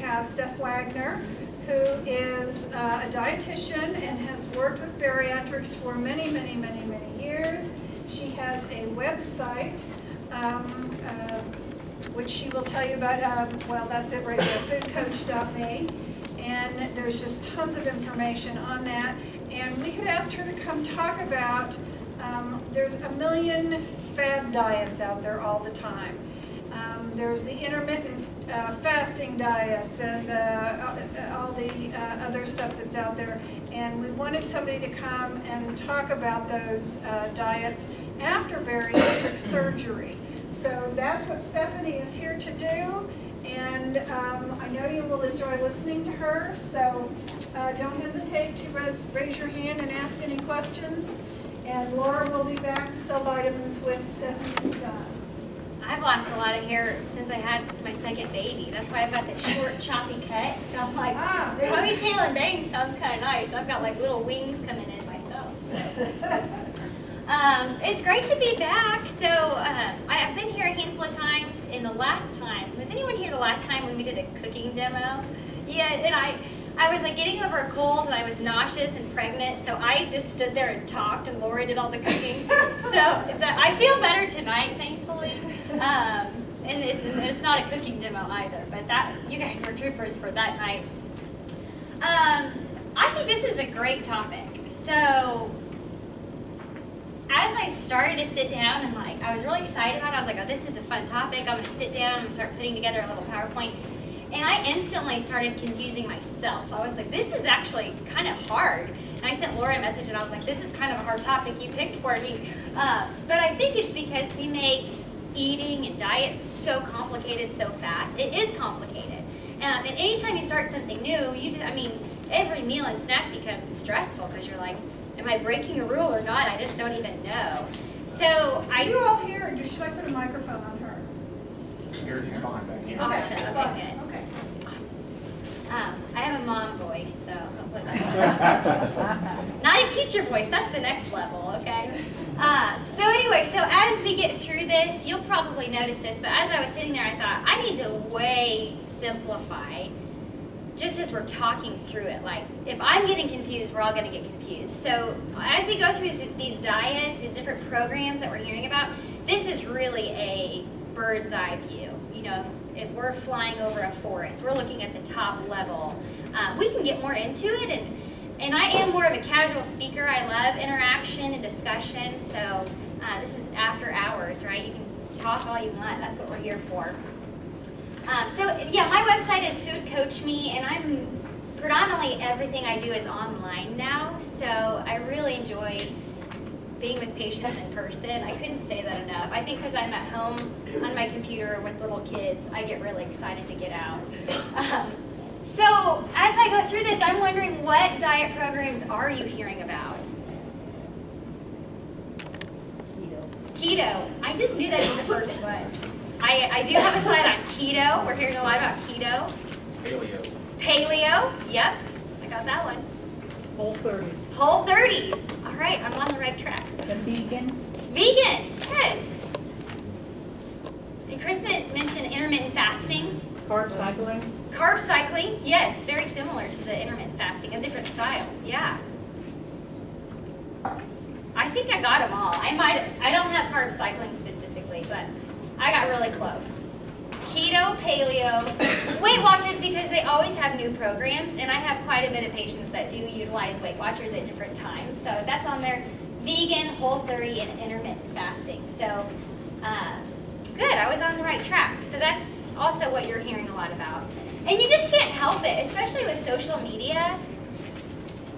have Steph Wagner, who is a dietitian and has worked with bariatrics for many, many, many, many years. She has a website, which she will tell you about. Well, that's it right there, foodcoach.me. And there's just tons of information on that. And we had asked her to come talk about, there's a million fad diets out there all the time. There's the intermittent fasting diets and all the other stuff that's out there. And we wanted somebody to come and talk about those diets after bariatric surgery. So that's what Stephanie is here to do. And I know you will enjoy listening to her. So don't hesitate to raise your hand and ask any questions. And Laura will be back to sell vitamins with Stephanie and Steph. I've lost a lot of hair since I had my second baby. That's why I've got that short, choppy cut. So I'm like, ponytail and bangs sounds kind of nice. I've got like little wings coming in myself. So. It's great to be back. So I've been here a handful of times. And the last time, was anyone here the last time when we did a cooking demo? Yeah, and I was like getting over a cold and I was nauseous and pregnant, so I just stood there and talked and Laura did all the cooking. So I feel better tonight, thankfully. And it's not a cooking demo either, but you guys were troopers for that night. I think this is a great topic. So as I started to sit down and I was really excited about it, I was like, oh, this is a fun topic. I'm going to sit down and start putting together a little PowerPoint. And I instantly started confusing myself. I was like, this is actually kind of hard. And I sent Laura a message and I was like, this is kind of a hard topic you picked for me. But I think it's because we make eating and diets so complicated so fast. It is complicated. And anytime you start something new, every meal and snack becomes stressful because you're like, am I breaking a rule or not? I just don't even know. So Are you all here, or should I put a microphone on her? You're just fine back here. Awesome. Okay, good. Okay. Awesome. I have a mom voice, so hopefully that's not a teacher voice. That's the next level, okay? So anyway, so as we get through this, you'll probably notice this, but as I was sitting there, I thought, I need to way simplify just as we're talking through it. Like, if I'm getting confused, we're all going to get confused. So as we go through these diets, these different programs that we're hearing about, this is really a bird's eye view. You know, if we're flying over a forest, we're looking at the top level. We can get more into it, and I am more of a casual speaker. I love interaction and discussion, so this is after hours, right? You can talk all you want. That's what we're here for. So yeah, my website is Food Coach Me, and I'm predominantly everything I do is online now, so I really enjoy being with patients in person. I couldn't say that enough. I think because I'm at home on my computer with little kids, I get really excited to get out. So as I go through this, I'm wondering, what diet programs are you hearing about? Keto. I just knew that was the first one. I do have a slide on keto. We're hearing a lot about keto. Paleo. Paleo. Yep. I got that one. Whole 30. Whole 30. All right, I'm on the right track. And vegan? Vegan, yes. And Chris mentioned intermittent fasting. Carb cycling? Carb cycling, yes, very similar to the intermittent fasting, a different style, yeah. I think I got them all. I don't have carb cycling specifically, but I got really close. Keto, paleo, Weight Watchers, because they always have new programs, and I have quite a bit of patients that do utilize Weight Watchers at different times. So that's on there. Vegan, Whole 30, and intermittent fasting. So good, I was on the right track. So that's also what you're hearing a lot about. And you just can't help it, especially with social media.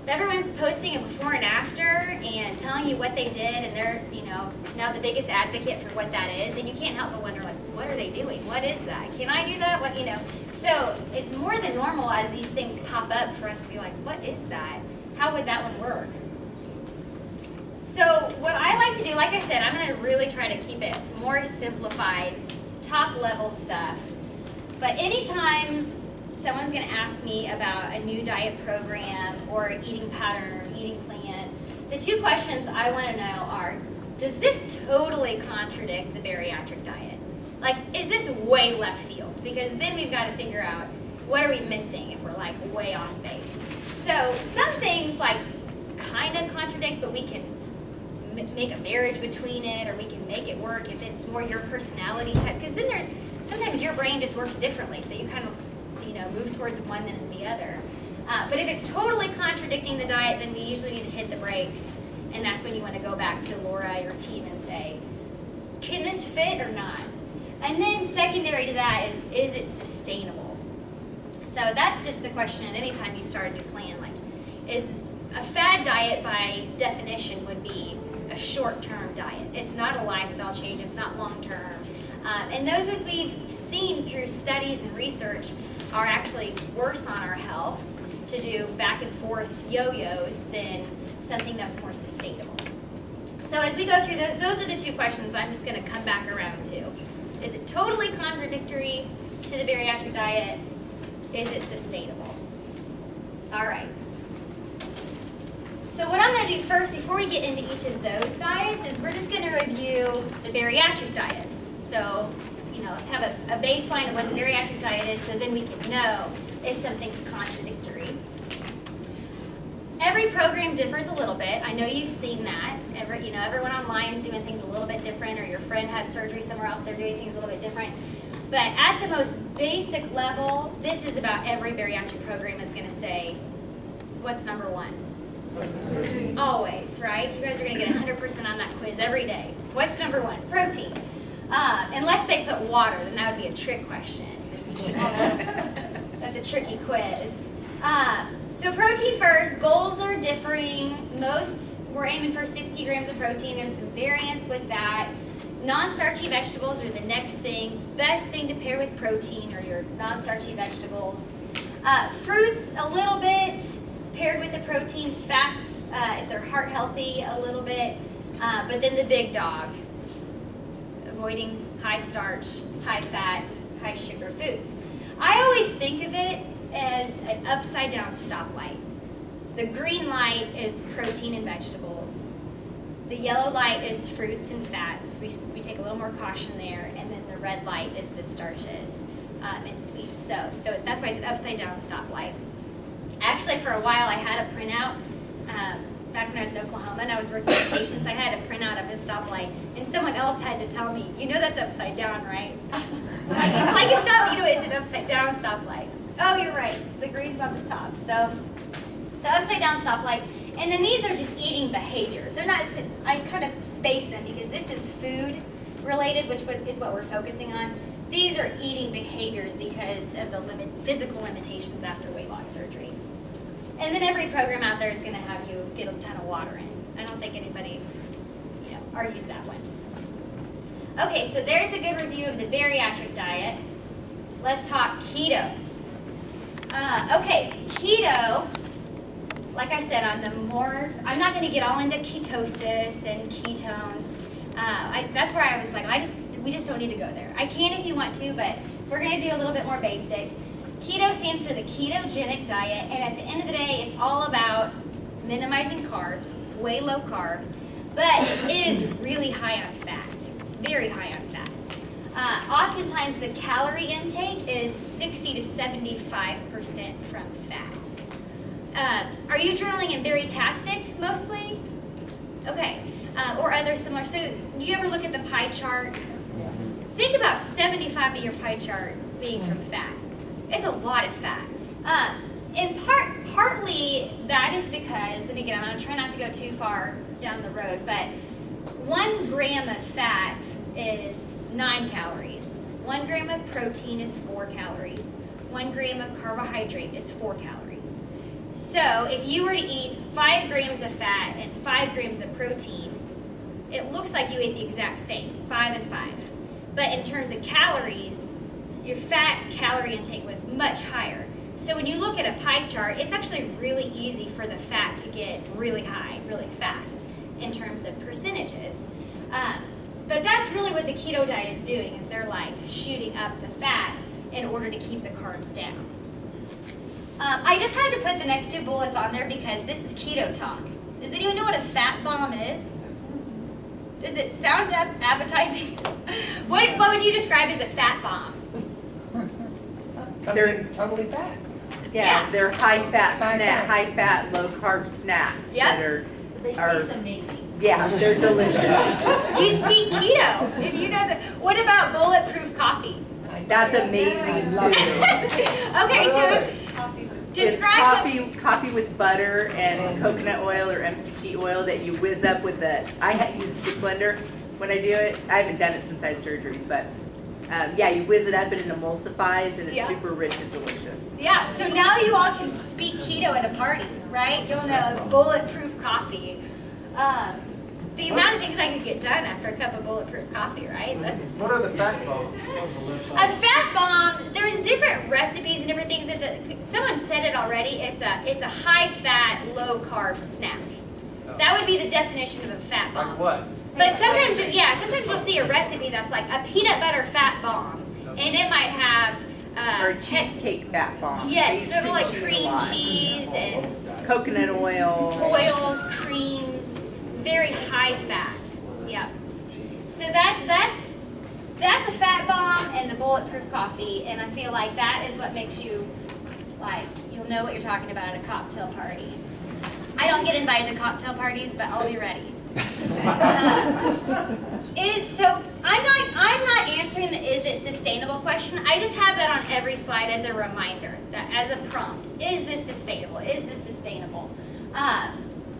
Everyone's posting a before and after and telling you what they did, and they're, now the biggest advocate for what that is, and you can't help but wonder, like, what are they doing? What is that? Can I do that? What, So it's more than normal as these things pop up for us to be like, what is that? How would that one work? So what I like to do, like I said, I'm going to really try to keep it more simplified, top level stuff. But anytime someone's going to ask me about a new diet program or eating pattern or eating plan, the two questions I want to know are, does this totally contradict the bariatric diet? Like, is this way left field? Because then we've got to figure out, what are we missing if we're like way off base? So some things like kind of contradict, but we can make a marriage between it, or we can make it work if it's more your personality type. Because then sometimes your brain just works differently, so you kind of move towards one than the other. But if it's totally contradicting the diet, then we usually need to hit the brakes, and that's when you want to go back to Laura, your team, and say, can this fit or not? And then secondary to that is it sustainable? So that's just the question at any time you start a new plan. Like, is a fad diet by definition would be a short-term diet. It's not a lifestyle change, it's not long-term. And those, as we've seen through studies and research, are actually worse on our health to do back and forth yo-yos than something that's more sustainable. So as we go through those are the two questions I'm just going to come back around to. Is it totally contradictory to the bariatric diet? Is it sustainable? All right. So what I'm going to do first, before we get into each of those diets, is we're just going to review the bariatric diet. So, let's have a baseline of what the bariatric diet is, so then we can know if something's contradictory. Every program differs a little bit. I know you've seen that. Everyone online is doing things a little bit different, or your friend had surgery somewhere else, they're doing things a little bit different. But at the most basic level, this is about every bariatric program is going to say, what's number one? Protein. Always, right? You guys are going to get 100% on that quiz every day. What's number one? Protein. Unless they put water, then that would be a trick question. That's a tricky quiz. So protein first. Goals are differing. Most, we're aiming for 60 grams of protein. There's some variance with that. Non-starchy vegetables are the next thing. Best thing to pair with protein are your non-starchy vegetables. Fruits, a little bit paired with the protein. Fats, if they're heart healthy, a little bit. But then the big dog, avoiding high starch, high fat, high sugar foods. I always think of it as an upside down stoplight. The green light is protein and vegetables. The yellow light is fruits and fats. We take a little more caution there. And then the red light is the starches and sweets. So that's why it's an upside down stoplight. Actually, for a while I had a printout. Back when I was in Oklahoma and I was working with patients, I had a printout of a stoplight, and someone else had to tell me, that's upside down, right? It's like a stop, it's an upside down stoplight. Oh, you're right, the green's on the top. So upside down stoplight. And then these are just eating behaviors. They're not, I kind of space them because this is food related, which is what we're focusing on. These are eating behaviors because of the physical limitations after weight loss surgery. And then every program out there is going to have you get a ton of water in. I don't think anybody, argues that one. Okay, so there's a good review of the bariatric diet. Let's talk keto. Okay, keto, like I said, I'm not going to get all into ketosis and ketones. That's where I was like, we just don't need to go there. I can if you want to, but we're going to do a little bit more basic. Keto stands for the ketogenic diet, and at the end of the day, it's all about minimizing carbs, way low carb, but it is really high on fat, very high on fat. Oftentimes, the calorie intake is 60 to 75% from fat. Are you journaling in Bariatric mostly? Okay, or other similar. So, do you ever look at the pie chart? Think about 75 of your pie chart being from fat. It's a lot of fat. Partly that is because, and again, I'm going to try not to go too far down the road, but 1 gram of fat is 9 calories. 1 gram of protein is 4 calories. 1 gram of carbohydrate is 4 calories. So if you were to eat 5 grams of fat and 5 grams of protein, it looks like you ate the exact same, 5 and 5. But in terms of calories, your fat calorie intake was much higher. So when you look at a pie chart, it's actually really easy for the fat to get really high, really fast in terms of percentages. But that's really what the keto diet is doing, is they're like shooting up the fat in order to keep the carbs down. I just had to put the next 2 bullets on there because this is keto talk. Does anyone know what a fat bomb is? Does it sound appetizing? What would you describe as a fat bomb? Something totally fat. Yeah, they're high-fat High snack, fat. high-fat, low-carb snacks Yep. that are, They Are- taste amazing. yeah, they're delicious. You speak keto, if you know that. What about bulletproof coffee? That's amazing love too. Okay, so It's describe coffee with butter and coconut oil or MCT oil that you whiz up with I use a stick blender when I do it. I haven't done it since I had surgery, but yeah, you whiz it up and it emulsifies and it's Yeah. super rich and delicious. Yeah, so now you all can speak keto at a party, right? You'll know bulletproof coffee. The amount of things I could get done after a cup of bulletproof coffee, right? That's What are the fat bombs? a fat bomb. There's different recipes and different things. Someone said it already. It's a high fat, low carb snack. That would be the definition of a fat bomb. Like what? But sometimes, sometimes you'll see a recipe that's like a peanut butter fat bomb, and it might have Or a cheesecake fat bomb. I yes, use sort of like a cream lot. cheese and Coconut oil. oils, creams, very high fat. Yeah. So that's a fat bomb and the bulletproof coffee, and I feel like that is what makes you like you'll know what you're talking about at a cocktail party. I don't get invited to cocktail parties, but I'll be ready. So I'm not answering the is it sustainable question. I just have that on every slide as a reminder, that as a prompt. Is this sustainable? Is this sustainable?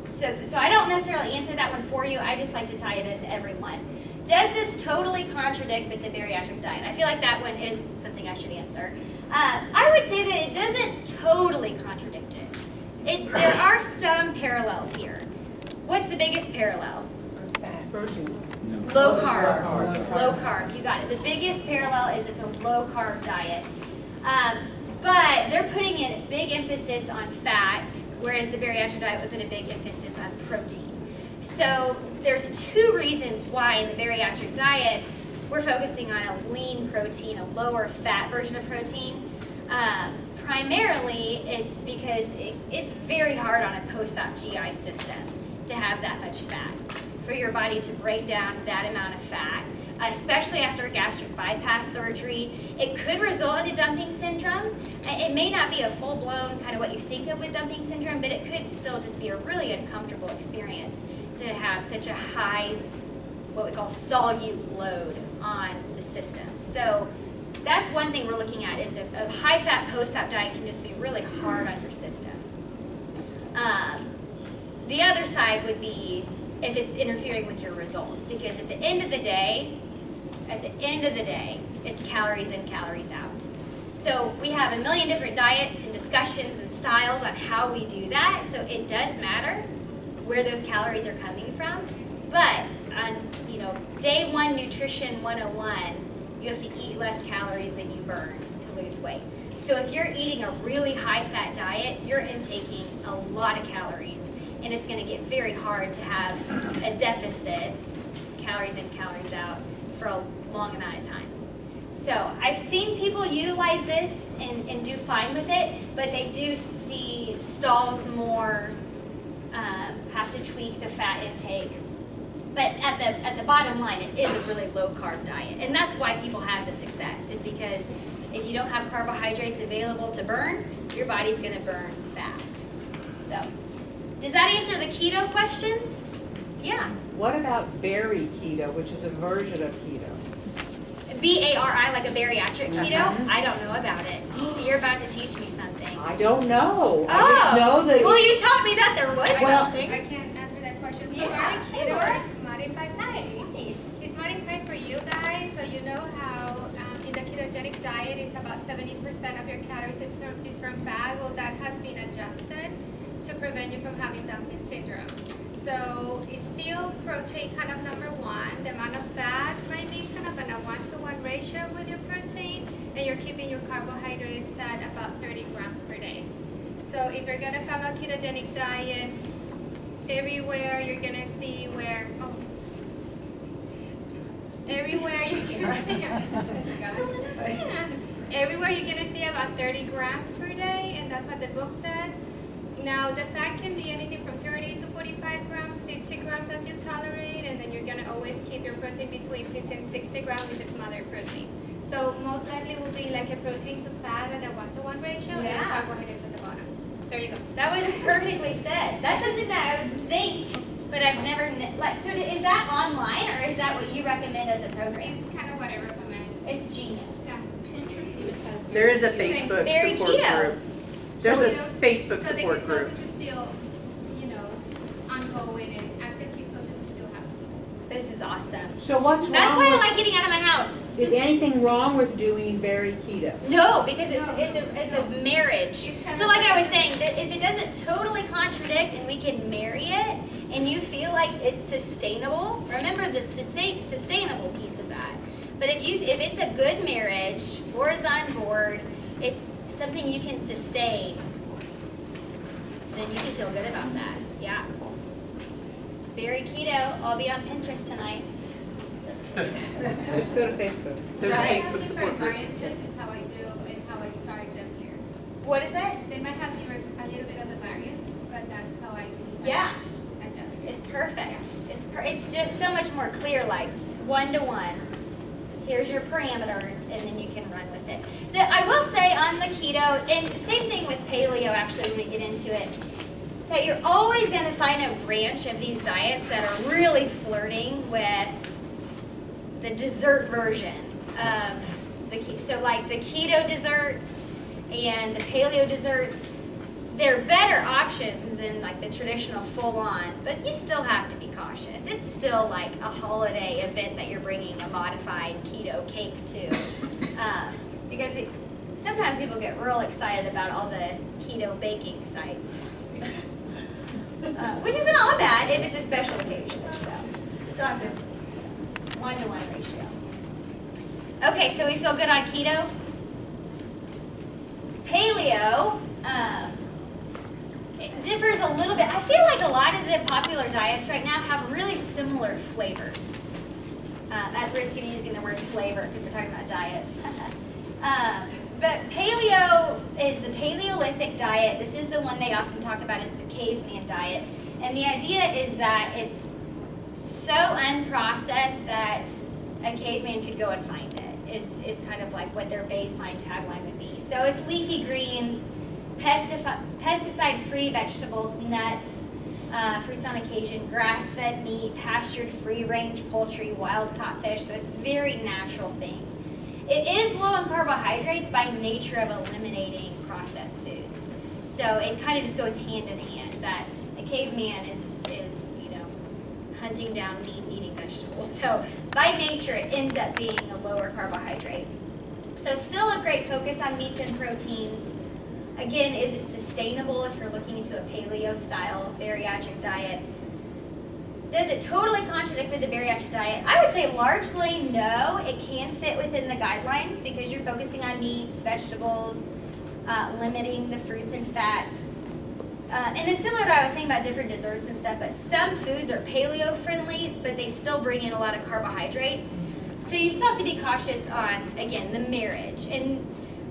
So I don't necessarily answer that one for you. I just like to tie it into everyone. Does this totally contradict with the bariatric diet? I feel like that one is something I should answer. I would say that it doesn't totally contradict it. There are some parallels here. What's the biggest parallel? Protein. Low carb. Low carb. You got it. The biggest parallel is it's a low carb diet. But they're putting a big emphasis on fat, whereas the bariatric diet would put a big emphasis on protein. So there's two reasons why in the bariatric diet we're focusing on a lean protein, a lower fat version of protein. Primarily, it's because it's very hard on a post-op GI system to have that much fat, for your body to break down that amount of fat, especially after a gastric bypass surgery. It could result in a dumping syndrome. It may not be a full-blown kind of what you think of with dumping syndrome, but it could still just be a really uncomfortable experience to have such a high, what we call solute load on the system. So that's one thing we're looking at, is a high-fat post-op diet can just be really hard on your system. The other side would be if it's interfering with your results, because at the end of the day, it's calories in, calories out. So we have a million different diets and discussions and styles on how we do that, so it does matter where those calories are coming from. But on day one nutrition 101, you have to eat less calories than you burn to lose weight. So if you're eating a really high-fat diet, you're intaking a lot of calories, and it's going to get very hard to have a deficit, calories in, calories out, for a long amount of time. So I've seen people utilize this and do fine with it, but they do see stalls more, have to tweak the fat intake. But at the bottom line, it is a really low-carb diet, and that's why people have the success, is because if you don't have carbohydrates available to burn, your body's going to burn fat. So, does that answer the keto questions? Yeah. What about Bari keto, which is a version of keto? B-A-R-I, like a bariatric keto? I don't know about it. You're about to teach me something. I don't know. I just know that. Well, you taught me that there was something. I can answer that question. So Yeah, Bari sure. keto is modified for me. It's modified for you guys, so you know how in the ketogenic diet is about 70% of your calories is from fat. Well, that has been adjusted to prevent you from having dumping syndrome. So it's still protein kind of number one. The amount of fat might be kind of in a 1-to-1 ratio with your protein, and you're keeping your carbohydrates at about 30 grams per day. So if you're gonna follow a ketogenic diet, everywhere you're gonna see where, everywhere you're gonna see, everywhere you're gonna see about 30 grams per day, and that's what the book says. Now, the fat can be anything from 30 to 45 grams, 50 grams as you tolerate, and then you're going to always keep your protein between 50 and 60 grams, which is moderate protein. So most likely will be like a protein to fat at a 1-to-1 ratio Yeah. and carbohydrates at the bottom. There you go. That was perfectly said. That's something that I would think, but I've never, like, so is that online or is that what you recommend as a program? It's kind of what I recommend. It's genius. Yeah. Pinterest even has There is a Facebook Very support keto. group. There's a So Facebook So the support group. ketosis is still, ongoing, and active ketosis is still happening. This is awesome. So what's wrong That's why I with, like getting out of my house. is anything wrong with doing very keto? No, because No. it's a marriage. It's kind So of like I like- was saying, if it doesn't totally contradict and we can marry it, and you feel like it's sustainable, remember the sustainable piece of that. But if it's a good marriage, Laura's on board, it's something you can sustain, then you can feel good about that. Yeah. Very keto. I'll be on Pinterest tonight. Just go to Facebook. There's a I have Facebook different support group. variances is how I do and how I start them here. What is it? They might have a little bit of the variance, but that's how I Yeah. adjust it. It's perfect. It's just so much more clear, like 1-to-1. Here's your parameters, and then you can run with it. I will say on the keto, and same thing with paleo actually when we get into it, that you're always going to find a branch of these diets that are really flirting with the dessert version of the keto. So like the keto desserts and the paleo desserts, they're better options than like the traditional full-on, but you still have to be cautious. It's still like a holiday event that you're bringing a modified keto cake to, because sometimes people get real excited about all the keto baking sites, which isn't all bad if it's a special occasion. So still have to 1-to-1 ratio. Okay, so we feel good on keto. Paleo. It differs a little bit. I feel like a lot of the popular diets right now have really similar flavors. At risk of using the word flavor because we're talking about diets. But paleo is the Paleolithic diet. This is the one they often talk about as the caveman diet. And the idea is that it's so unprocessed that a caveman could go and find it, is kind of like what their baseline tagline would be. So it's leafy greens, pesticide-free vegetables, nuts, fruits on occasion, grass-fed meat, pastured free-range poultry, wild-caught fish, so it's very natural things. It is low in carbohydrates by nature of eliminating processed foods. So it kind of just goes hand in hand, that a caveman is hunting down meat and eating vegetables. So by nature, it ends up being a lower carbohydrate. So still a great focus on meats and proteins. Again, is it sustainable if you're looking into a paleo-style bariatric diet? Does it totally contradict with the bariatric diet? I would say largely no. It can fit within the guidelines because you're focusing on meats, vegetables, limiting the fruits and fats. And then similar to what I was saying about different desserts and stuff, but some foods are paleo-friendly, but they still bring in a lot of carbohydrates. So you still have to be cautious on, again, the marriage. And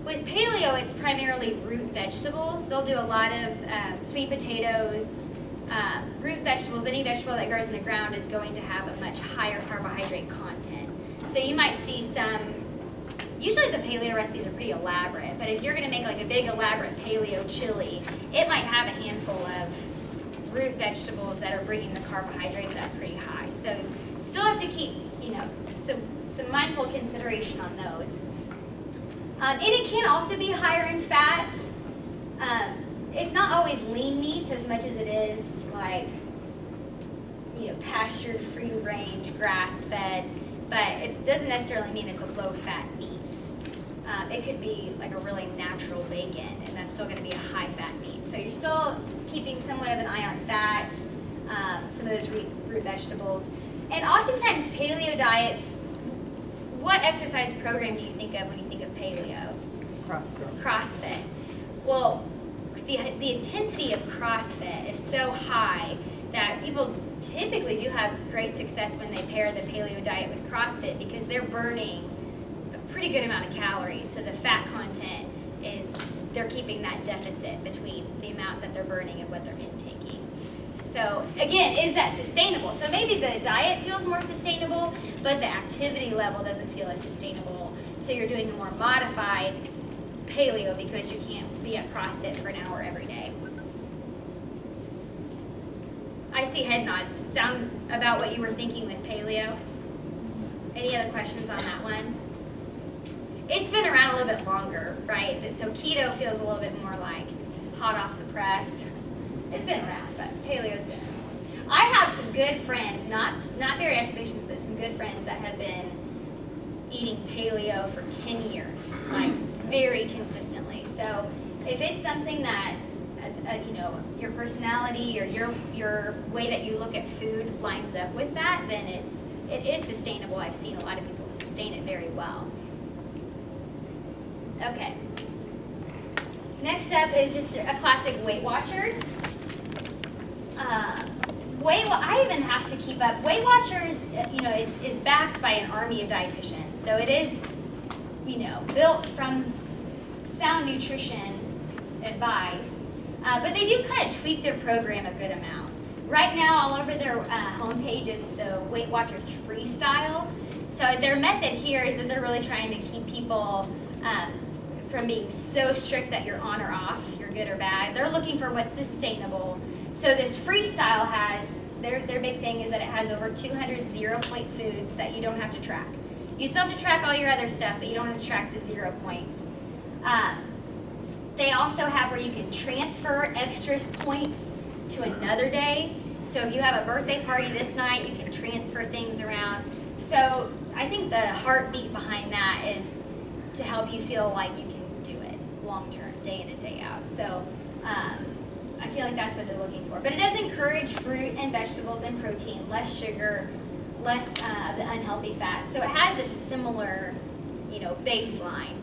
with paleo, it's primarily root vegetables. They'll do a lot of sweet potatoes, root vegetables. Any vegetable that grows in the ground is going to have a much higher carbohydrate content. So you might see some, usually the paleo recipes are pretty elaborate, but if you're going to make like a big elaborate paleo chili, it might have a handful of root vegetables that are bringing the carbohydrates up pretty high. So still have to keep, some mindful consideration on those. And it can also be higher in fat. It's not always lean meats as much as it is like, pastured, free-range, grass-fed, but it doesn't necessarily mean it's a low-fat meat. It could be like a really natural bacon, and that's still going to be a high-fat meat. So you're still keeping somewhat of an eye on fat, some of those root vegetables. And oftentimes paleo diets, what exercise program do you think of when you think of paleo? CrossFit. CrossFit. Well, the intensity of CrossFit is so high that people typically do have great success when they pair the paleo diet with CrossFit because they're burning a pretty good amount of calories. So the fat content they're keeping that deficit between the amount that they're burning and what they're intaking. So again, is that sustainable? So maybe the diet feels more sustainable, but the activity level doesn't feel as sustainable. So so you're doing a more modified paleo because you can't be at CrossFit for an hour every day. I see head nods. Sound about what you were thinking with paleo? Any other questions on that one? It's been around a little bit longer, right? So keto feels a little bit more like hot off the press. It's been around, but paleo's been around. I have some good friends, not bariatric patients, but some good friends that have been eating paleo for 10 years, like very consistently. So if it's something that you know, your personality or your way that you look at food lines up with that, then it is sustainable. I've seen a lot of people sustain it very well. Okay. Next up is just a classic Weight Watchers. I even have to keep up. Weight Watchers, you know, is backed by an army of dietitians. So it is, you know, built from sound nutrition advice. But they do kind of tweak their program a good amount. Right now, all over their homepage is the Weight Watchers Freestyle. So their method here is that they're really trying to keep people from being so strict that you're on or off, you're good or bad. They're looking for what's sustainable. So this Freestyle has, their big thing is that it has over 200 zero-point foods that you don't have to track. You still have to track all your other stuff, but you don't have to track the 0 points. They also have where you can transfer extra points to another day. So if you have a birthday party this night, you can transfer things around. So I think the heartbeat behind that is to help you feel like you can do it long term, day in and day out. So I feel like that's what they're looking for. But it does encourage fruit and vegetables and protein, less sugar, less of the unhealthy fats. So it has a similar, you know, baseline.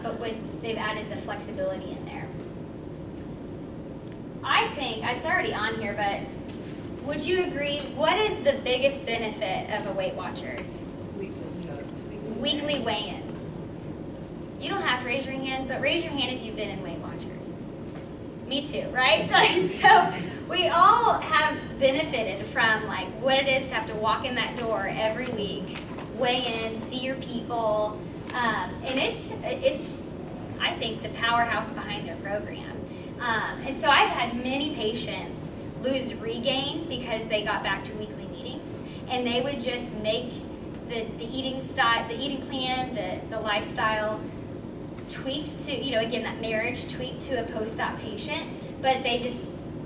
But they've added the flexibility in there. I think, it's already on here, but would you agree, what is the biggest benefit of a Weight Watchers? Weekly weigh-ins. You don't have to raise your hand, but raise your hand if you've been in Weight Watchers. Me too, right? So we all have benefited from like what it is to have to walk in that door every week, weigh in, see your people. And it's, I think, the powerhouse behind their program. And so I've had many patients lose regain because they got back to weekly meetings, and they would just make the eating style, the eating plan, the lifestyle tweaked to, you know, again, that marriage tweaked to a post-op patient, but they just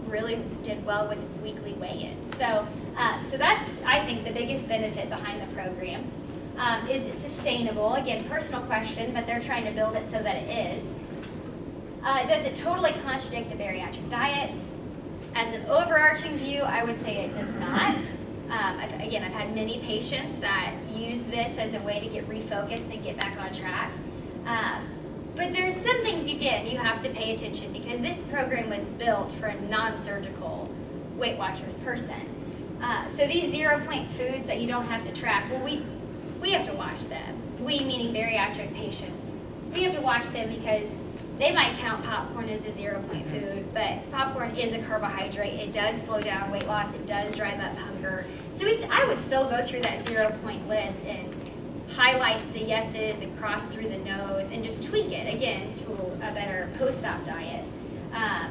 really did well with weekly weigh-ins. So that's, I think, the biggest benefit behind the program. Is it sustainable? Again, personal question, but they're trying to build it so that it is. Does it totally contradict the bariatric diet? As an overarching view, I would say it does not. I've had many patients that use this as a way to get refocused and get back on track. But there's some things you have to pay attention because this program was built for a non-surgical Weight Watchers person. So these 0-point foods that you don't have to track, well, we have to watch them. We, meaning bariatric patients, we have to watch them because they might count popcorn as a 0-point food, but popcorn is a carbohydrate. It does slow down weight loss. It does drive up hunger. So I would still go through that 0-point list and highlight the yeses and cross through the no's and just tweak it, again, to a better post-op diet.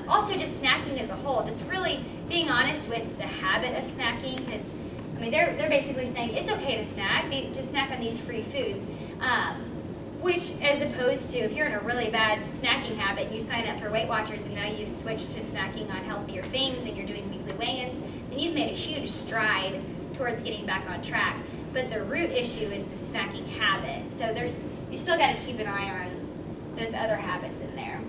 Also, just snacking as a whole, just really being honest with the habit of snacking, because I mean, they're basically saying it's okay to snack, to snack on these free foods, which as opposed to if you're in a really bad snacking habit and you sign up for Weight Watchers and now you've switched to snacking on healthier things and you're doing weekly weigh-ins, then you've made a huge stride towards getting back on track. But the root issue is the snacking habit. So you still got to keep an eye on those other habits in there.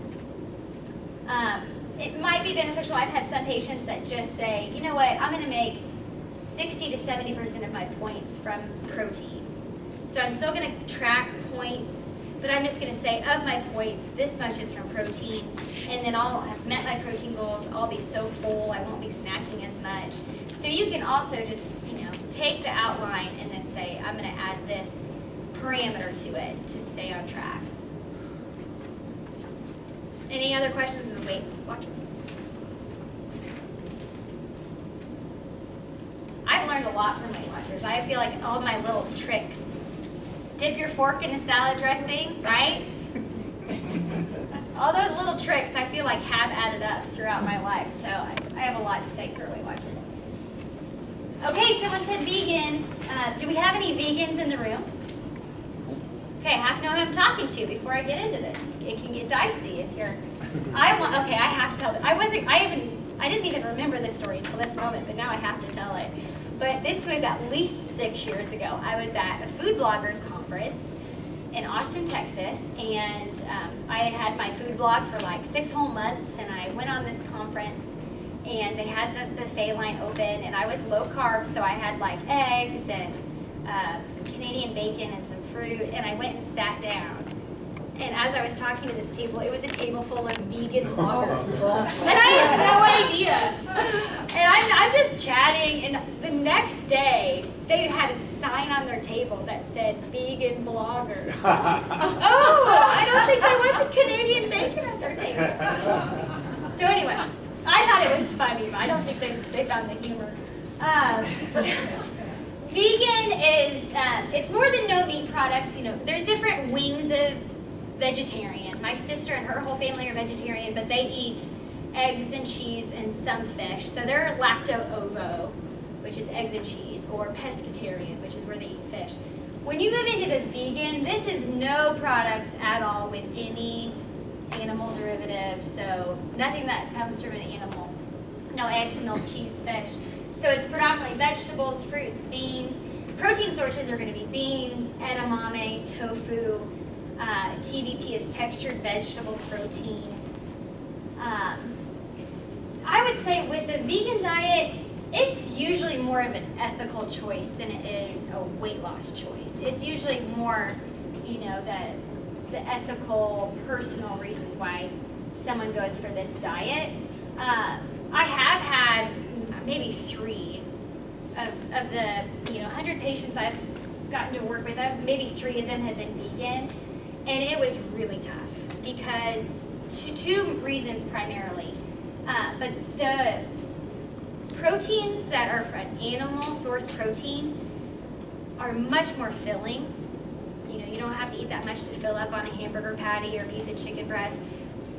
It might be beneficial. I've had some patients that just say, you know what, I'm going to make 60 to 70% of my points from protein. So I'm still going to track points, but I'm just going to say of my points, this much is from protein, and then I'll have met my protein goals. I'll be so full, I won't be snacking as much. So you can also just, take the outline and then say, I'm going to add this parameter to it to stay on track. Any other questions of the Weight Watchers? I've learned a lot from Weight Watchers. I feel like all my little tricks dip your fork in the salad dressing, right? All those little tricks I feel like have added up throughout my life, so I have a lot to thank Early Watchers. Okay, someone said vegan. Do we have any vegans in the room? Okay, I have to know who I'm talking to before I get into this. It can get dicey if you're. Okay, I have to tell it. I didn't even remember this story until this moment, but now I have to tell it. But this was at least 6 years ago. I was at a food bloggers conference in Austin, Texas, and I had my food blog for like 6 whole months, and I went on this conference, and they had the buffet line open, and I was low carb, so I had like eggs and some Canadian bacon and some fruit, and I went and sat down. And as I was talking to this table, it was a table full of vegan bloggers. And I had no idea. And I'm just chatting, and the next day, they had a sign on their table that said, vegan bloggers. I don't think I want the Canadian bacon at their table. So anyway, I thought it was funny, but I don't think they found the humor. Vegan is, it's more than no meat products. You know, there's different wings of vegetarian. My sister and her whole family are vegetarian, but they eat eggs and cheese and some fish. So they're lacto-ovo, which is eggs and cheese, or pescatarian, which is where they eat fish. When you move into the vegan, this is no products at all with any animal derivatives, so nothing that comes from an animal. No eggs, milk, cheese, fish. So it's predominantly vegetables, fruits, beans. Protein sources are going to be beans, edamame, tofu. TVP is textured vegetable protein. I would say with the vegan diet, it's usually more of an ethical choice than it is a weight loss choice. It's usually more, you know, the ethical, personal reasons why someone goes for this diet. I have had maybe 3 of the 100 patients I've gotten to work with. Maybe 3 of them have been vegan. And it was really tough because two reasons primarily. But the proteins that are an animal source protein are much more filling. You know, you don't have to eat that much to fill up on a hamburger patty or a piece of chicken breast.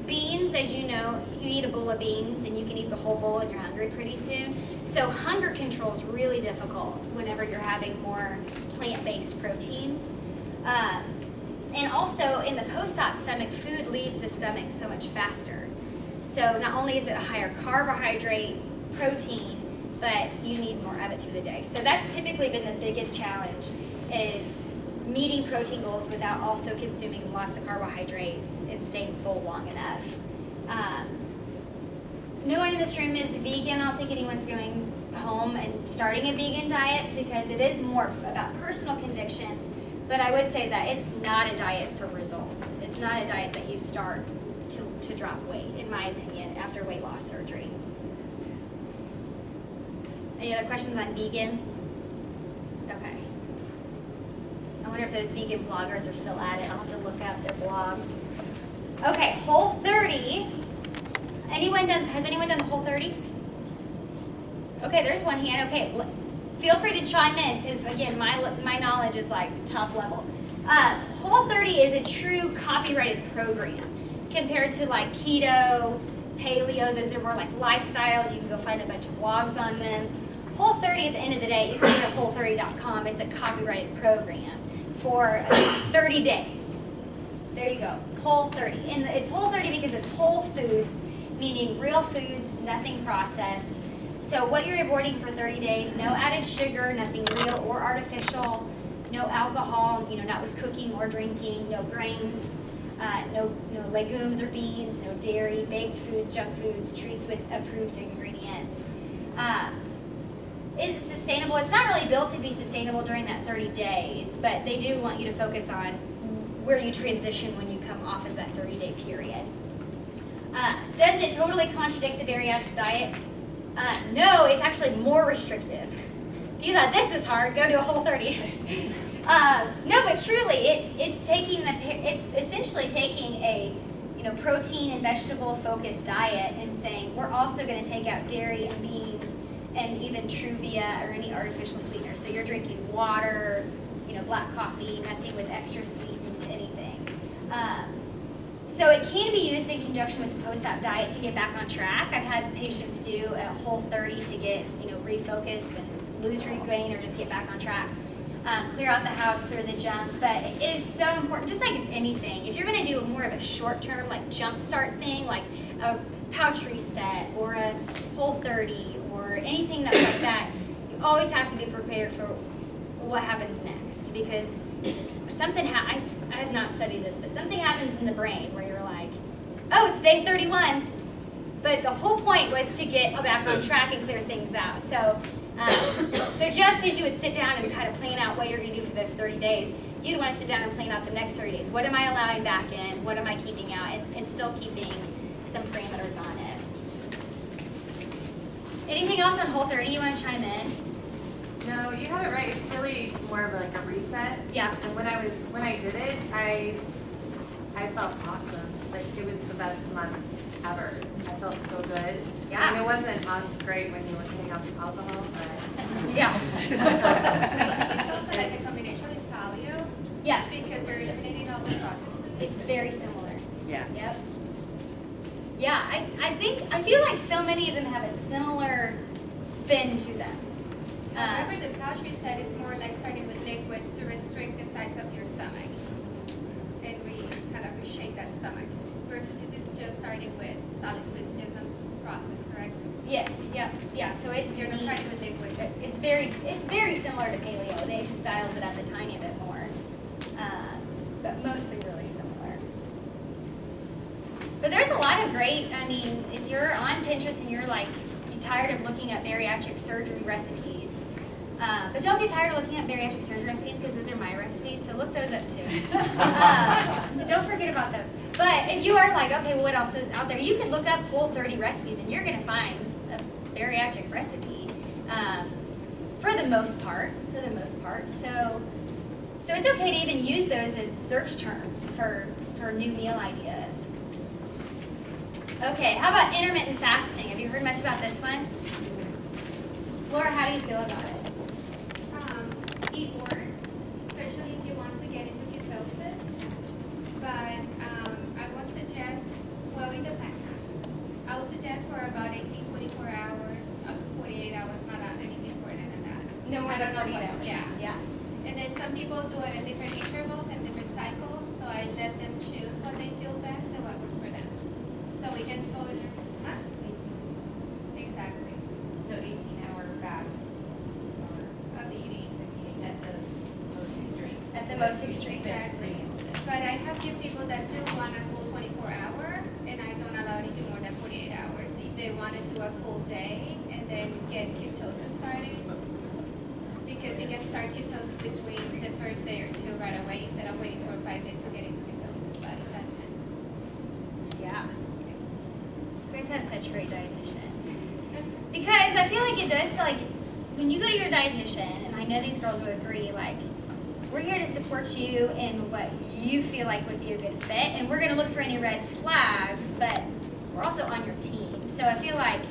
Beans, as you know, you eat a bowl of beans and you can eat the whole bowl and you're hungry pretty soon. So hunger control is really difficult whenever you're having more plant-based proteins. And also, in the post-op stomach, food leaves the stomach so much faster. So not only is it a higher carbohydrate protein, but you need more of it through the day. So that's typically been the biggest challenge, is meeting protein goals without also consuming lots of carbohydrates and staying full long enough. No one in this room is vegan. I don't think anyone's going home and starting a vegan diet because it is more about personal convictions. But I would say that it's not a diet for results. It's not a diet that you start to drop weight, in my opinion, after weight loss surgery. Any other questions on vegan? Okay. I wonder if those vegan bloggers are still at it. I'll have to look up their blogs. Okay, Whole30. Has anyone done the Whole30? Okay, there's one hand. Okay. Feel free to chime in, because again, my knowledge is like top level. Whole30 is a true copyrighted program compared to like keto, paleo. Those are more like lifestyles. You can go find a bunch of blogs on them. Whole30, at the end of the day, you can go to whole30.com. It's a copyrighted program for 30 days. There you go, Whole30. And it's Whole30 because it's whole foods, meaning real foods, nothing processed. So what you're avoiding for 30 days, no added sugar, nothing real or artificial, no alcohol, not with cooking or drinking, no grains, no legumes or beans, no dairy, baked foods, junk foods, treats with approved ingredients. Is it sustainable? It's not really built to be sustainable during that 30 days, but they do want you to focus on where you transition when you come off of that 30-day period. Does it totally contradict the bariatric diet? No, it's actually more restrictive. If you thought this was hard, go to a Whole30. No, but truly, it's essentially taking a protein and vegetable focused diet and saying we're also going to take out dairy and beans and even Truvia or any artificial sweetener. So you're drinking water, black coffee, nothing with extra sweetened anything. So it can be used in conjunction with the post-op diet to get back on track. I've had patients do a Whole30 to get refocused and lose weight or just get back on track. Clear out the house, clear the junk, but it is so important, just like anything. If you're going to do more of a short-term, like jump start thing, like a pouch reset or a Whole30 or anything that's like that, you always have to be prepared for what happens next, because something I have not studied this, but something happens in the brain where you're like, oh, it's day 31, but the whole point was to get back on track and clear things out. So just as you would sit down and kind of plan out what you're going to do for those 30 days, you'd want to sit down and plan out the next 30 days. What am I allowing back in? What am I keeping out? And still keeping some parameters on it. Anything else on Whole30 you want to chime in? No, you have it right. It's really more of like a reset. Yeah. And when I did it, I felt awesome. Like it was the best month ever. I felt so good. Yeah. I mean, it wasn't great when you were taking off alcohol, but Yeah. It's also like a combination with paleo. Yeah. Because you're eliminating all the processed foods. It's very similar. Yeah. Yep. Yeah, I feel like so many of them have a similar spin to them. However, the pouch reset is more like starting with liquids to restrict the size of your stomach and kind of reshape that stomach. Versus it's just starting with solid foods, just unprocessed, correct? Yes, yeah. So it's You're not starting with liquids. It's very similar to paleo. They just dials it up a tiny bit more, but mostly really similar. But there's a lot of great. I mean, if you're on Pinterest and you're tired of looking at bariatric surgery recipes, but don't get tired of looking at bariatric surgery recipes because those are my recipes. So look those up too. Don't forget about those. But if you are like, okay, well, what else is out there? You can look up Whole30 recipes, and you're going to find a bariatric recipe for the most part. So it's okay to even use those as search terms for new meal ideas. Okay, how about intermittent fasting? Have you heard much about this one? Laura, how do you feel about it? It works, especially if you want to get into ketosis. But I would suggest, well, it depends. I would suggest for about 18-24 hours, up to 48 hours, not anything more than that. No more I than don't know 48 what- hours. Yeah. Yeah. And then some people do it at different intervals and different cycles, so I let them choose what they feel best and what works for them. So we can totally, huh? Exactly. So 18-hour fasts Of eating. at the most extreme. At the most extreme. Exactly. But I have few people that do want a full 24-hour, and I don't allow anything more than 48 hours. If they want to do a full day and then get ketosis started, because you can start ketosis between the first day or two right away instead of waiting for 5 days to get into ketosis. But it depends. Yeah. Grace has such a great dietitian. Because I feel like it does when you go to your dietitian, and I know these girls would agree, we're here to support you in what you feel like would be a good fit, and we're going to look for any red flags, but we're also on your team. So I feel like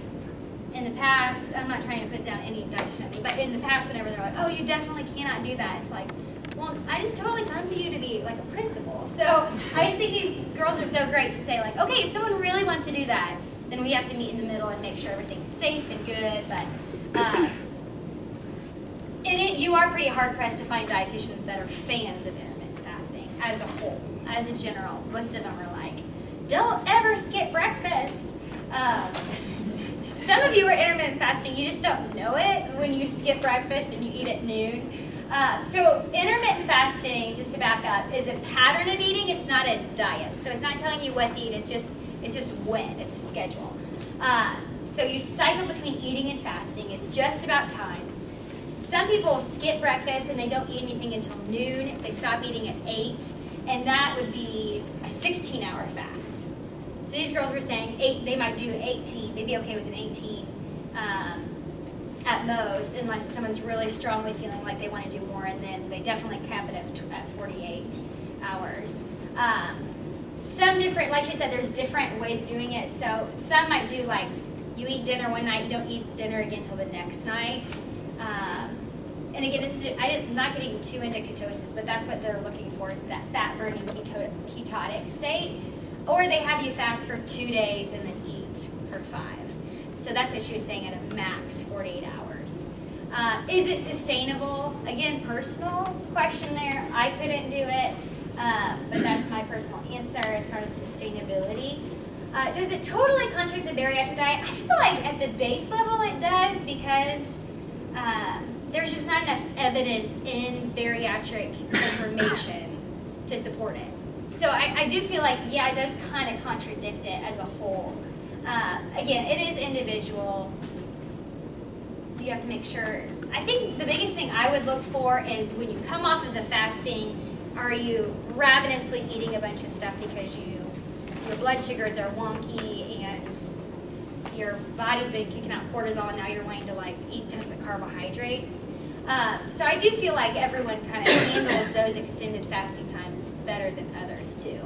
in the past, I'm not trying to put down any dietitian, but in the past, whenever they're like, oh, you definitely cannot do that, it's like, well, I didn't totally come to you to be like a principal. So I just think these girls are so great to say okay, if someone really wants to do that, then we have to meet in the middle and make sure everything's safe and good. But in it, you are pretty hard-pressed to find dietitians that are fans of intermittent fasting as a whole, as a general. Most of them are like, don't ever skip breakfast. Some of you are intermittent fasting, you just don't know it when you skip breakfast and you eat at noon. So intermittent fasting, just to back up, is a pattern of eating. It's not a diet. So it's not telling you what to eat. It's just when. It's a schedule. So you cycle between eating and fasting. It's just about times. Some people skip breakfast and they don't eat anything until noon. They stop eating at 8, and that would be a 16-hour fast. So these girls were saying they might do 18. They'd be okay with an 18 at most, unless someone's really strongly feeling like they want to do more, and then they definitely cap it at 48 hours. Some different, like she said, there's different ways of doing it. So some might do you eat dinner one night, you don't eat dinner again until the next night. and again, I'm not getting too into ketosis, but that's what they're looking for, is that fat-burning ketotic state. Or they have you fast for 2 days and then eat for 5. So that's what she was saying, at a max 48 hours. Is it sustainable? Again, personal question there. I couldn't do it, but that's my personal answer as far as sustainability. Does it totally contradict the bariatric diet? I feel like at the base level it does, because there's just not enough evidence in bariatric information to support it. So I do feel like, yeah, it does kind of contradict it as a whole. Again, it is individual. You have to make sure. I think the biggest thing I would look for is when you come off of the fasting, are you ravenously eating a bunch of stuff because your blood sugars are wonky and your body's been kicking out cortisol, and now you're wanting to like eat tons of carbohydrates. So I do feel like everyone kind of handles those extended fasting times better than others too.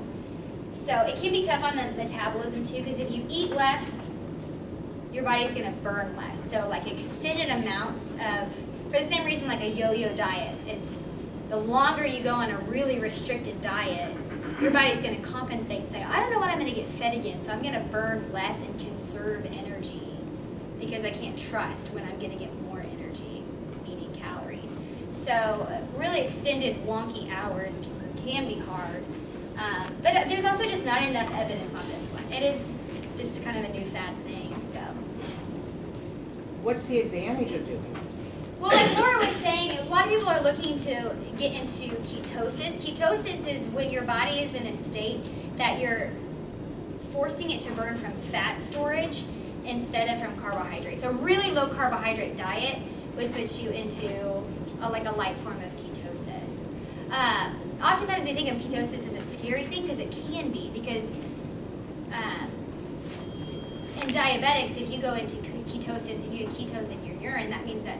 So it can be tough on the metabolism too, because if you eat less, your body's going to burn less. So like extended amounts of, for the same reason like a yo-yo diet is, the longer you go on a really restricted diet, your body's going to compensate and say, I don't know when I'm going to get fed again, so I'm going to burn less and conserve energy because I can't trust when I'm going to get more energy eating calories. So really extended wonky hours can be hard. But there's also just not enough evidence on this one. It is just kind of a new fad thing, so. What's the advantage of doing it? Well, like Laura was saying, a lot of people are looking to get into ketosis. Ketosis is when your body is in a state that you're forcing it to burn from fat storage instead of from carbohydrates. A really low carbohydrate diet would put you into like a light form of ketosis. Oftentimes we think of ketosis as a scary thing, because it can be, because in diabetics, if you go into ketosis, if you have ketones in your urine, that means that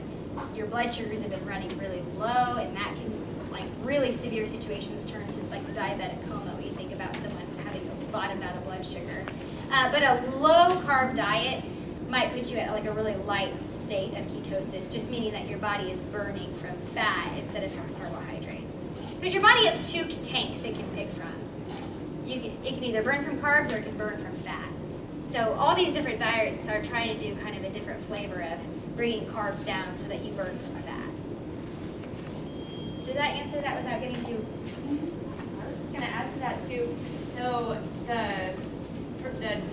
your blood sugars have been running really low, and that can, like, really severe situations turn to like the diabetic coma when you think about someone having bottomed out of blood sugar. But a low carb diet might put you at like a really light state of ketosis, just meaning that your body is burning from fat instead of from carbohydrates. Because your body has 2 tanks it can pick from. It can either burn from carbs or it can burn from fat. So all these different diets are trying to do kind of a different flavor of bringing carbs down so that you burn from fat. Did that answer that without getting too? I was just going to add to that too. So the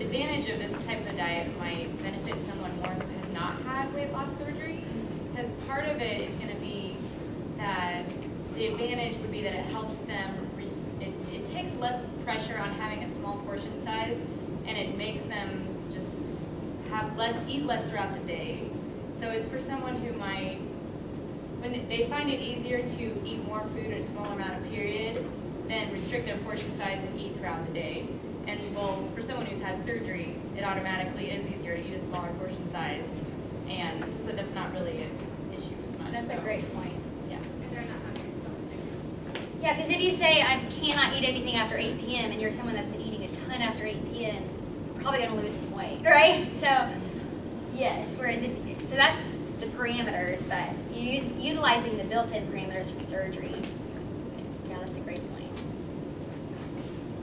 advantage of this type of diet might benefit someone more who has not had weight loss surgery, because part of it is going to be that the advantage would be that it helps them, it takes less pressure on having a small portion size, and it makes them just eat less throughout the day. So it's for someone who might, when they find it easier to eat more food at a small amount of period, then restrict their portion size and eat throughout the day. And well, for someone who's had surgery, it automatically is easier to eat a smaller portion size, and so that's not really an issue as much. That's a great point. Yeah. And they're not hungry. Yeah, because if you say I cannot eat anything after 8 p.m. and you're someone that's been eating a ton after 8 p.m., you're probably going to lose some weight, right? So, yes. Whereas so that's the parameters, but utilizing the built-in parameters from surgery. Yeah, that's a great point.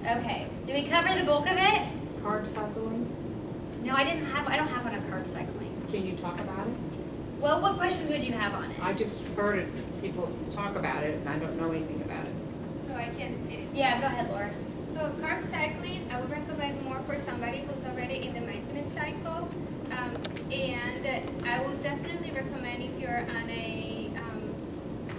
Okay, did we cover the bulk of it? Carb cycling? No, I don't have one on carb cycling. Can you talk about it? Well, what questions would you have on it? I just heard it, people talk about it, and I don't know anything about it. So I can finish. Yeah, go ahead, Laura. So carb cycling, I would recommend more for somebody who's already in the maintenance cycle. And I would definitely recommend if you're on a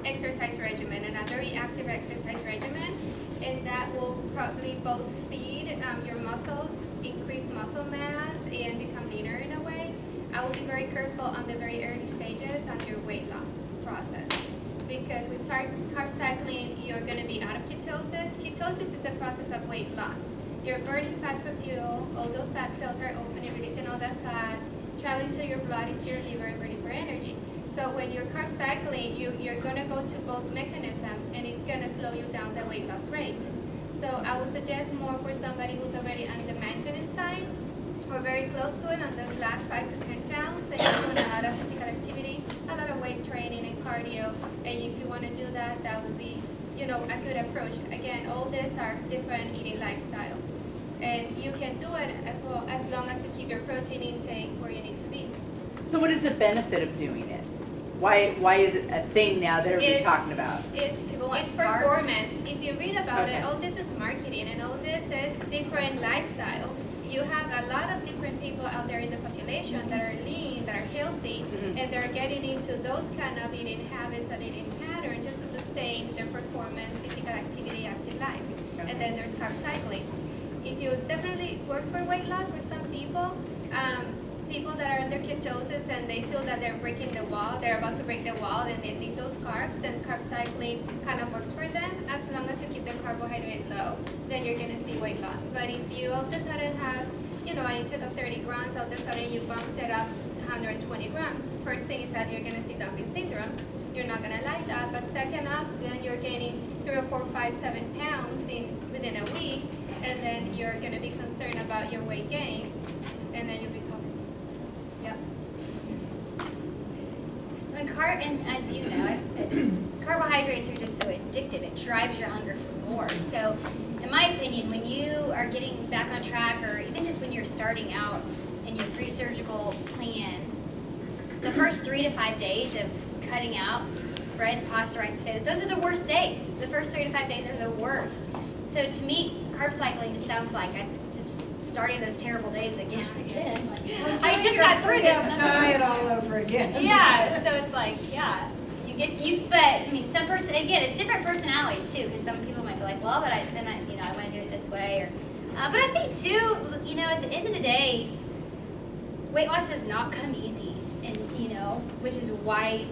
exercise regimen, and a very active exercise regimen, and that will probably both feed your muscles, increase muscle mass, and become leaner in a way. I will be very careful on the very early stages on your weight loss process. Because with carb cycling, you're going to be out of ketosis. Ketosis is the process of weight loss. You're burning fat for fuel, all those fat cells are open and releasing all that fat, traveling to your blood, into your liver, and burning for energy. So when you're carb cycling, you're going to go to both mechanisms, and it's going to slow you down the weight loss rate. So I would suggest more for somebody who's already on the maintenance side, or very close to it on those last 5 to 10 pounds, and you're doing a lot of physical activity. a lot of weight training and cardio. And if you want to do that, that would be, you know, a good approach. Again, all these are different eating lifestyle. And you can do it as well as long as you keep your protein intake where you need to be. So what is the benefit of doing it? Why is it a thing now that everybody's talking about? It's performance. If you read about it, all this is marketing and all this is different lifestyle. You have a lot of different people out there in the population that are lean, that are healthy, and they're getting into those kind of eating habits and eating patterns just to sustain their performance, physical activity, active life. And then there's carb cycling. If you definitely works for weight loss for some people, people that are under ketosis and they feel that they're breaking the wall, they're about to break the wall and they need those carbs, then carb cycling kind of works for them. As long as you keep the carbohydrate low, then you're going to see weight loss. But if you all of a sudden have, you know, an intake of 30 grams, all of a sudden you bumped it up to 120 grams, first thing is that you're going to see dumping syndrome. You're not going to like that. But second up, then you're gaining 3 or 4, 5, 7 pounds within a week, and then you're going to be concerned about your weight gain, and then you'll become. Yep. And as you know, carbohydrates are just so addictive. It drives your hunger for more. So, in my opinion, when you are getting back on track, or even just when you're starting out in your pre-surgical plan, the first 3 to 5 days of cutting out breads, pasta, rice, potatoes, those are the worst days. The first 3 to 5 days are the worst. So to me, carb cycling just sounds like I'm just starting those terrible days again. I just got through this. Diet all over again. Yeah, so it's like, yeah, but I mean, some person, again, it's different personalities too, because some people might be like, well, but I want to do it this way, or, but I think too, you know, at the end of the day, weight loss does not come easy, and you know, which is why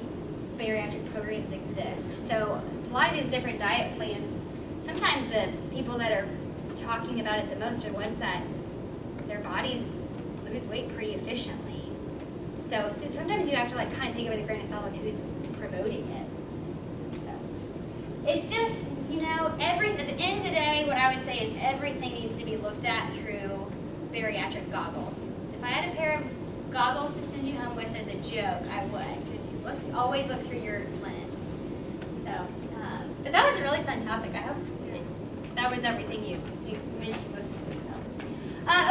bariatric programs exist. So a lot of these different diet plans, sometimes the people that are talking about it the most are ones that their bodies lose weight pretty efficiently. So sometimes you have to like kind of take it with a grain of salt, like who's promoting it. So it's just, you know, at the end of the day, what I would say is everything needs to be looked at through bariatric goggles. If I had a pair of goggles to send you home with as a joke, I would, because you always look through your lens. So, but that was a really fun topic. I hope that was everything you mentioned mostly. So,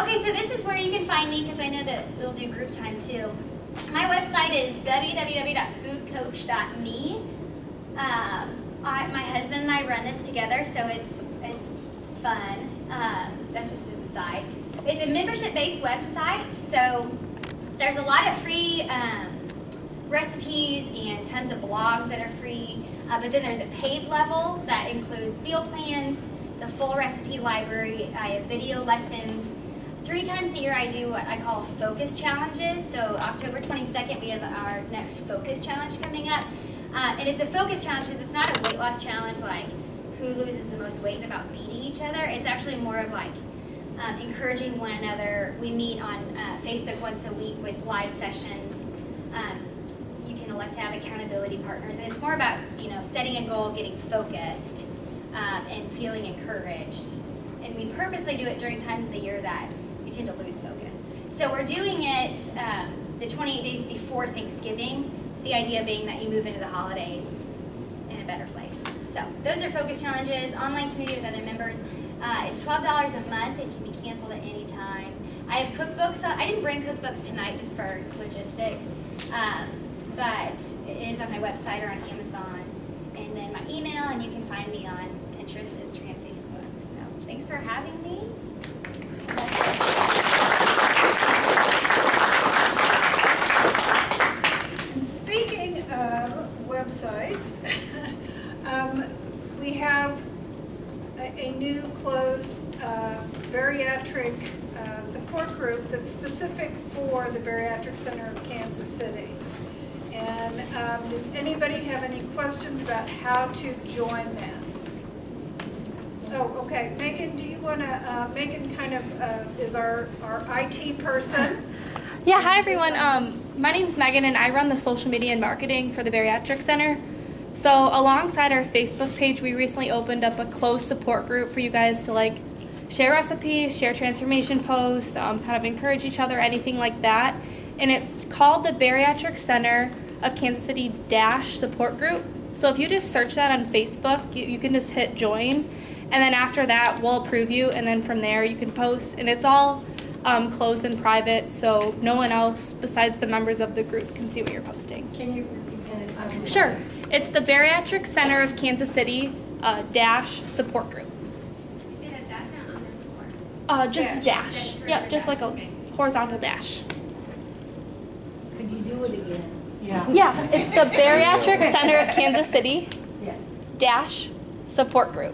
okay, so this is where you can find me, because I know that we'll do group time too. My website is www.foodcoach.me. My husband and I run this together, so it's fun. That's just as a side. It's a membership-based website, so there's a lot of free recipes and tons of blogs that are free. But then there's a paid level that includes meal plans, the full recipe library. I have video lessons. 3 times a year I do what I call focus challenges. So October 22nd we have our next focus challenge coming up. And it's a focus challenge because it's not a weight loss challenge like who loses the most weight and about beating each other. It's actually more of like encouraging one another. We meet on Facebook once a week with live sessions. You can elect to have accountability partners, and it's more about, you know, setting a goal, getting focused, and feeling encouraged. And we purposely do it during times of the year that you tend to lose focus. So we're doing it the 28 days before Thanksgiving, the idea being that you move into the holidays in a better place. So those are focus challenges, online community with other members. It's $12 a month. It can be canceled at any time. I have cookbooks. I didn't bring cookbooks tonight just for logistics, but it is on my website or on Amazon. And then my email, and you can find me on Pinterest, Instagram, Facebook. So thanks for having me. And speaking of websites, we have a new closed bariatric support group that's specific for the Bariatric Center of Kansas City. And does anybody have any questions about how to join that? Oh, okay. Megan, do you want to, Megan kind of is our IT person. Yeah, hi everyone. My name is Megan and I run the social media and marketing for the Bariatric Center. So alongside our Facebook page, we recently opened up a closed support group for you guys to like share recipes, share transformation posts, kind of encourage each other, anything like that. And it's called the Bariatric Center of Kansas City dash support group. So if you just search that on Facebook, you can just hit join, and then after that we'll approve you, and then from there you can post, and it's all closed and private, so no one else besides the members of the group can see what you're posting. Can you repeat that? Sure. It's the Bariatric Center of Kansas City dash support group. Is it a dash or underscore? Just dash. Just Yep, just like a okay. horizontal dash. Could you do it again? Yeah. Yeah, it's the Bariatric Center of Kansas City Yes. dash support group.